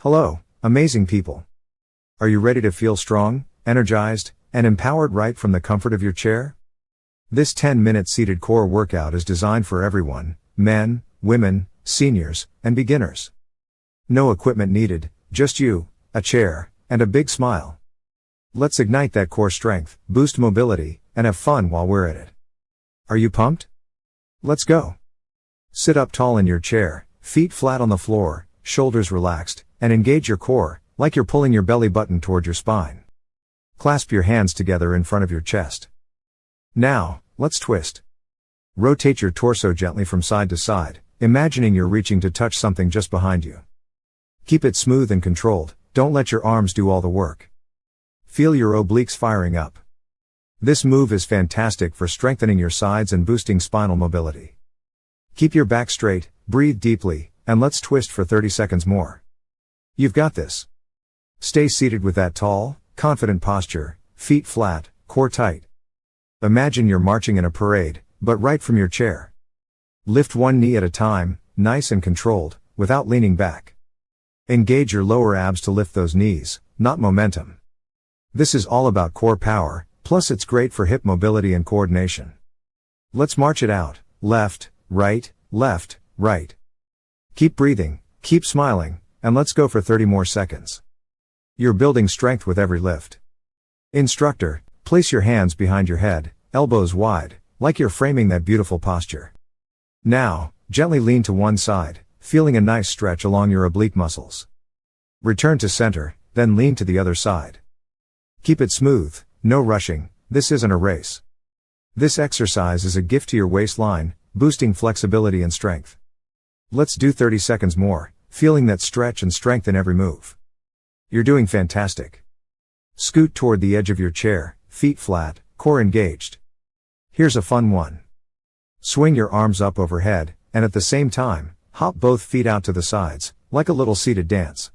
Hello, amazing people. Are you ready to feel strong, energized, and empowered right from the comfort of your chair? This 10-minute seated core workout is designed for everyone, men, women, seniors, and beginners. No equipment needed, just you, a chair, and a big smile. Let's ignite that core strength, boost mobility, and have fun while we're at it. Are you pumped? Let's go. Sit up tall in your chair, feet flat on the floor, shoulders relaxed, and engage your core, like you're pulling your belly button toward your spine. Clasp your hands together in front of your chest. Now, let's twist. Rotate your torso gently from side to side, imagining you're reaching to touch something just behind you. Keep it smooth and controlled, don't let your arms do all the work. Feel your obliques firing up. This move is fantastic for strengthening your sides and boosting spinal mobility. Keep your back straight, breathe deeply, and let's twist for 30 seconds more. You've got this. Stay seated with that tall, confident posture, feet flat, core tight. Imagine you're marching in a parade, but right from your chair. Lift one knee at a time, nice and controlled, without leaning back. Engage your lower abs to lift those knees, not momentum. This is all about core power, plus it's great for hip mobility and coordination. Let's march it out, left, right, right. Keep breathing, keep smiling, and let's go for 30 more seconds. You're building strength with every lift. Instructor, place your hands behind your head, elbows wide, like you're framing that beautiful posture. Now, gently lean to one side, feeling a nice stretch along your oblique muscles. Return to center, then lean to the other side. Keep it smooth, no rushing, this isn't a race. This exercise is a gift to your waistline, boosting flexibility and strength. Let's do 30 seconds more, feeling that stretch and strength in every move. You're doing fantastic. Scoot toward the edge of your chair, feet flat, core engaged. Here's a fun one. Swing your arms up overhead, and at the same time, hop both feet out to the sides, like a little seated dance.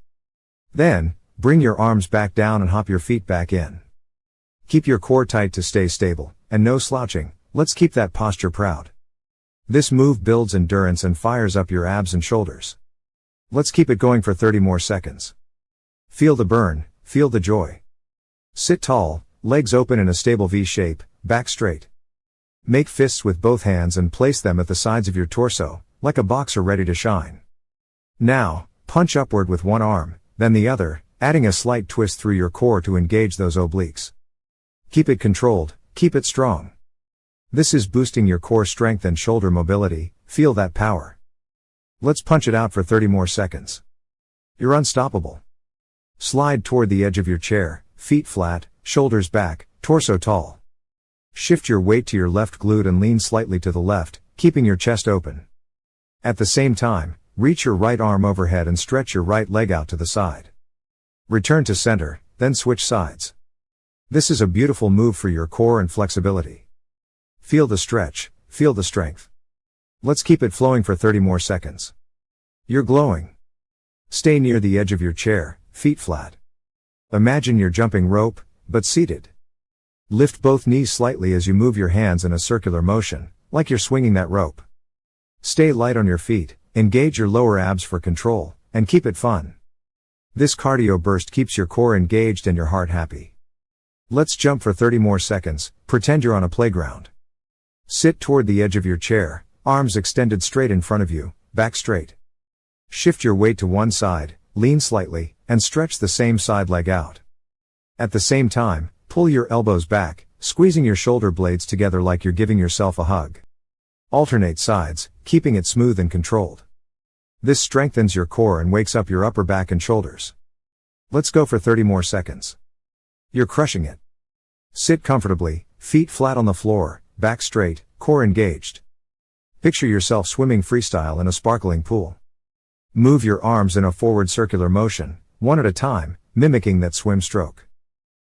Then, bring your arms back down and hop your feet back in. Keep your core tight to stay stable, and no slouching, let's keep that posture proud. This move builds endurance and fires up your abs and shoulders. Let's keep it going for 30 more seconds. Feel the burn, feel the joy. Sit tall, legs open in a stable V shape, back straight. Make fists with both hands and place them at the sides of your torso, like a boxer ready to shine. Now, punch upward with one arm, then the other, adding a slight twist through your core to engage those obliques. Keep it controlled, keep it strong. This is boosting your core strength and shoulder mobility, feel that power. Let's punch it out for 30 more seconds. You're unstoppable. Slide toward the edge of your chair, feet flat, shoulders back, torso tall. Shift your weight to your left glute and lean slightly to the left, keeping your chest open. At the same time, reach your right arm overhead and stretch your right leg out to the side. Return to center, then switch sides. This is a beautiful move for your core and flexibility. Feel the stretch, feel the strength. Let's keep it flowing for 30 more seconds. You're glowing. Stay near the edge of your chair, feet flat. Imagine you're jumping rope, but seated. Lift both knees slightly as you move your hands in a circular motion, like you're swinging that rope. Stay light on your feet, engage your lower abs for control, and keep it fun. This cardio burst keeps your core engaged and your heart happy. Let's jump for 30 more seconds, pretend you're on a playground. Sit toward the edge of your chair, arms extended straight in front of you, back straight. Shift your weight to one side, lean slightly, and stretch the same side leg out. At the same time, pull your elbows back, squeezing your shoulder blades together like you're giving yourself a hug. Alternate sides, keeping it smooth and controlled. This strengthens your core and wakes up your upper back and shoulders. Let's go for 30 more seconds. You're crushing it. Sit comfortably, feet flat on the floor, back straight, core engaged. Picture yourself swimming freestyle in a sparkling pool. Move your arms in a forward circular motion, one at a time, mimicking that swim stroke.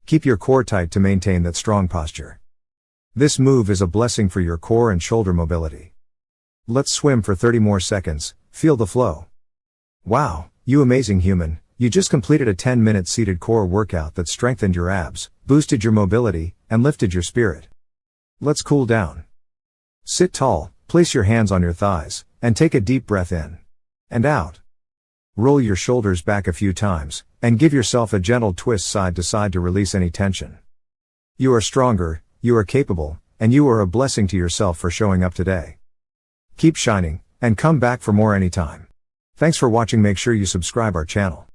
Keep your core tight to maintain that strong posture. This move is a blessing for your core and shoulder mobility. Let's swim for 30 more seconds, feel the flow. Wow, you amazing human, you just completed a 10-minute seated core workout that strengthened your abs, boosted your mobility, and lifted your spirit. Let's cool down. Sit tall, place your hands on your thighs, and take a deep breath in and out. Roll your shoulders back a few times, and give yourself a gentle twist side to side to release any tension. You are stronger, you are capable, and you are a blessing to yourself for showing up today. Keep shining, and come back for more anytime. Thanks for watching. Make sure you subscribe our channel.